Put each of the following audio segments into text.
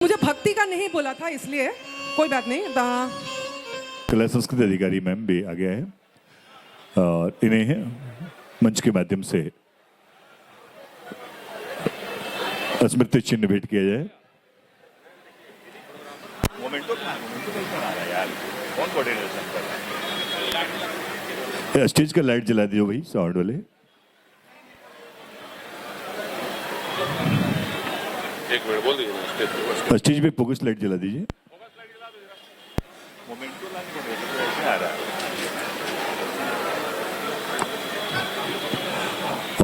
मुझे भक्ति का नहीं बोला था, इसलिए कोई बात नहीं। कला संस्कृति अधिकारी मैम भी आ गया है और इन्हें मंच के माध्यम से स्मृति चिन्ह भेंट किया जाए। स्टेज का लाइट जला दियो भाई, साउंड वाले। एक मिनट बोल दीजिए। स्टेज पे फोकस लाइट जला दीजिए।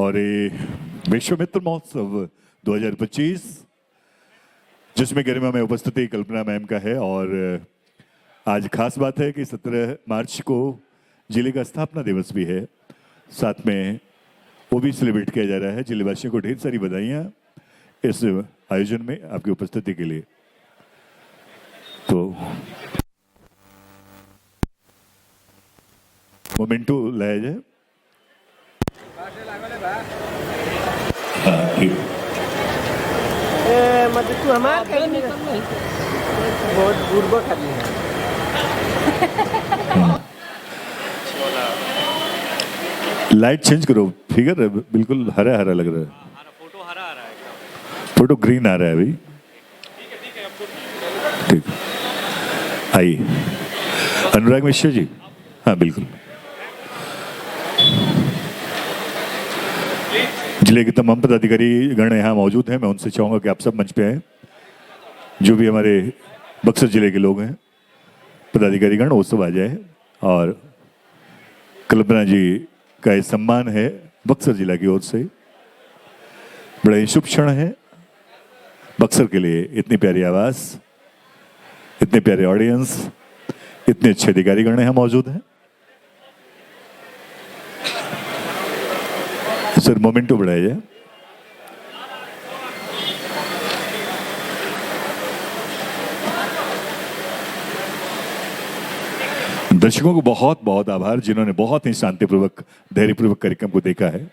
और ये विश्वमित्र महोत्सव 2025 जिसमें गरिमा में उपस्थिति कल्पना मैम का है। और आज खास बात है कि 17 मार्च को जिले का स्थापना दिवस भी है, साथ में वो भी सेलिब्रेट किया जा रहा है। जिलेवासियों को ढेर सारी बधाइयाँ इस आयोजन में आपकी उपस्थिति के लिए। तो मोमेंटो लाया जाए। हाँ, ठीक। मतलब तू हमारे बहुत बुर्बक आदमी है। लाइट चेंज करो, फिगर बिल्कुल हरा हरा लग रहा है। फोटो हरा आ रहा है, फोटो ग्रीन आ रहा है अभी। ठीक, आइए अनुराग मिश्रा जी। हाँ बिल्कुल। जिले के तमाम पदाधिकारी गण यहाँ मौजूद हैं। मैं उनसे चाहूँगा कि आप सब मंच पे आए। जो भी हमारे बक्सर जिले के लोग हैं, पदाधिकारी गण, वो सब आ जाए। और कल्पना जी का ये सम्मान है बक्सर जिला की ओर से। बड़ा ही शुभ क्षण है बक्सर के लिए। इतनी प्यारी आवाज़, इतने प्यारे ऑडियंस, इतने अच्छे अधिकारी गण यहाँ मौजूद हैं। सर मोमेंटो बढ़ाया जाए। दर्शकों को बहुत बहुत आभार जिन्होंने बहुत ही शांतिपूर्वक, धैर्यपूर्वक कार्यक्रम को देखा है।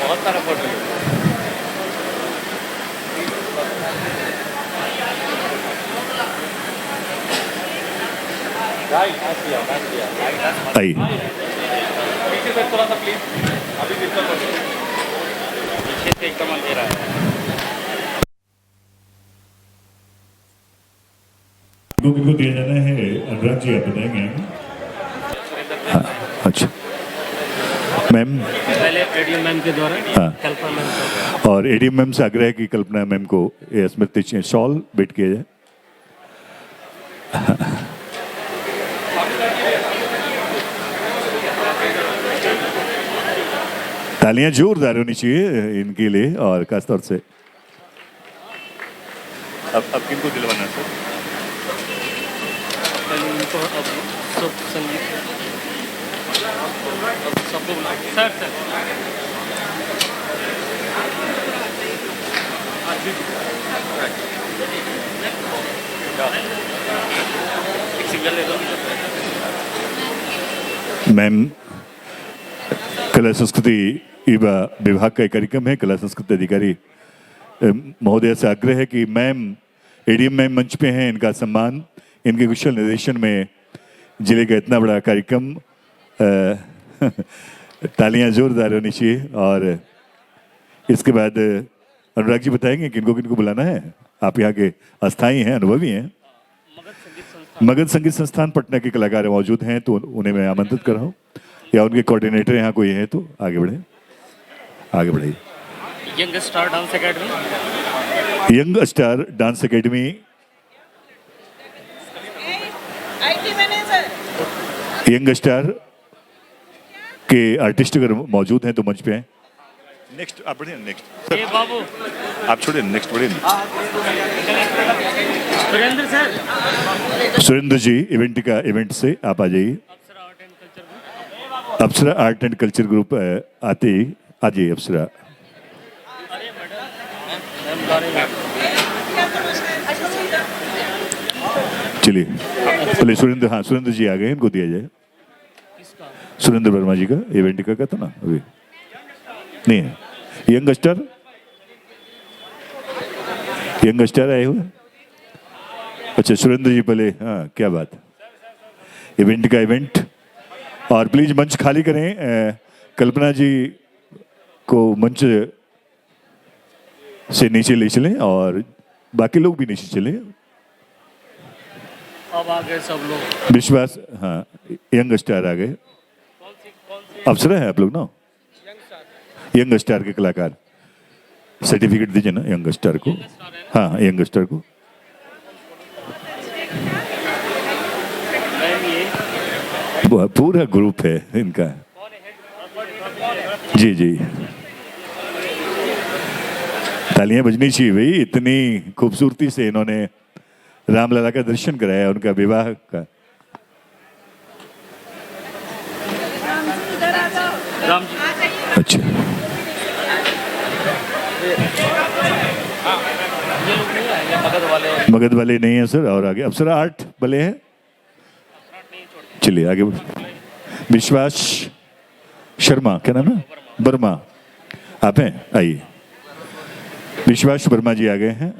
बहुत सारा फोटो। आइए पीछे से थोड़ा सा प्लीज, अभी पीछे से एकदम अंधेरा है। किनको दिया जाना है अनुराग जी, आप बताएंगे। हाँ, अच्छा मैम। पहले एडीएम मैम के द्वारा, हाँ। कल्पना मैम को। और एडीएम मैम से आग्रह है कि कल्पना मैम को ये स्मृति शॉल भेंट किया जाए। तालियां जोरदार होनी चाहिए इनके लिए। और खासतौर से अब किनको दिलवाना है सर? इनको अब सब संगीत सबको बुला सर एक सिंगल ले लो। मैम, कला संस्कृति विभाग का एक कार्यक्रम है। कला संस्कृति अधिकारी महोदय से आग्रह है कि मैम, एडीएम मैम मंच पे हैं, इनका सम्मान, इनके कुशल निर्देशन में जिले का इतना बड़ा कार्यक्रम। तालियां जोरदार होनी चाहिए। और इसके बाद अनुराग जी बताएंगे किनको किनको बुलाना है। आप यहाँ के अस्थायी हैं, अनुभवी हैं। मगध संगीत संस्थान पटना के कलाकार मौजूद हैं, तो उन्हें मैं आमंत्रित कर रहा हूँ, या उनके कोऑर्डिनेटर यहाँ कोई है तो आगे बढ़े, आगे बढ़िए। Young star dance academy, young star dance academy, IT manager, young star के आर्टिस्ट अगर मौजूद हैं तो मंच पे हैं। नेक्स्ट आप बढ़िए। नेक्स्ट ए बाबू, आप छोड़िए, नेक्स्ट बढ़िए। सुरेंद्र सर, सुरेंद्र जी इवेंट से आप आ जाइए। अप्सरा आर्ट एंड कल्चर ग्रुप आते ही आ जाइए। अप्सरा चलिए, चलिए सुरेंद्र, हाँ सुरेंद्र जी आ गए, इनको दिया जाए। सुरेंद्र वर्मा जी का इवेंट का था ना अभी नहीं है। यंगस्टर आए हुए। अच्छा सुरेंद्र जी पहले, हाँ क्या बात, इवेंट का इवेंट। और प्लीज मंच खाली करें, कल्पना जी को मंच से नीचे ले चलें और बाकी लोग भी नीचे चले। अब आ गए सब लोग। विश्वास, हाँ यंग स्टार आ गए। अप्सरा है आप लोग ना, यंग स्टार के कलाकार। सर्टिफिकेट दीजिए ना यंग स्टार को। हाँ यंग स्टार को। पूरा ग्रुप है इनका। जी जी, तालियां बजनी चाहिए भाई, इतनी खूबसूरती से इन्होंने रामलला का दर्शन कराया, उनका विवाह का। राम जी अच्छा ये लोग नहीं आएंगे, मगध वाले। मगध वाले नहीं है सर, और आगे अप्सरा आर्ट वाले हैं। चलिए आगे विश्वास शर्मा, क्या नाम है, वर्मा, आप हैं, आइए। विश्वास वर्मा जी आ गए हैं,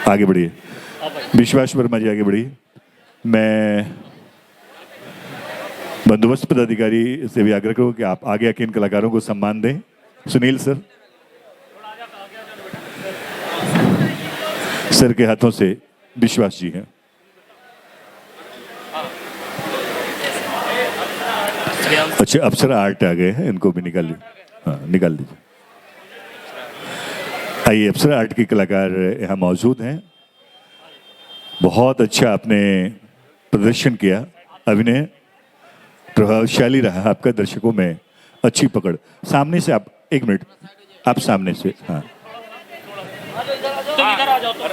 आगे बढ़िए। विश्वास वर्मा जी आगे बढ़िए। मैं बंदोबस्त पदाधिकारी से भी आग्रह करूँ कि आप आगे आके इन कलाकारों को सम्मान दें। सुनील सर, सर के हाथों से विश्वास जी हैं। अच्छा अप्सरा आर्ट आ गए हैं, इनको भी निकाल लीजिए। हाँ निकाल दीजिए। आइए, अप्सरा आर्ट के कलाकार यहाँ मौजूद हैं। बहुत अच्छा आपने प्रदर्शन किया, अभिनय प्रभावशाली रहा आपका, दर्शकों में अच्छी पकड़। सामने से आप, एक मिनट, आप सामने से, हाँ तुम इधर आ जाओ तो।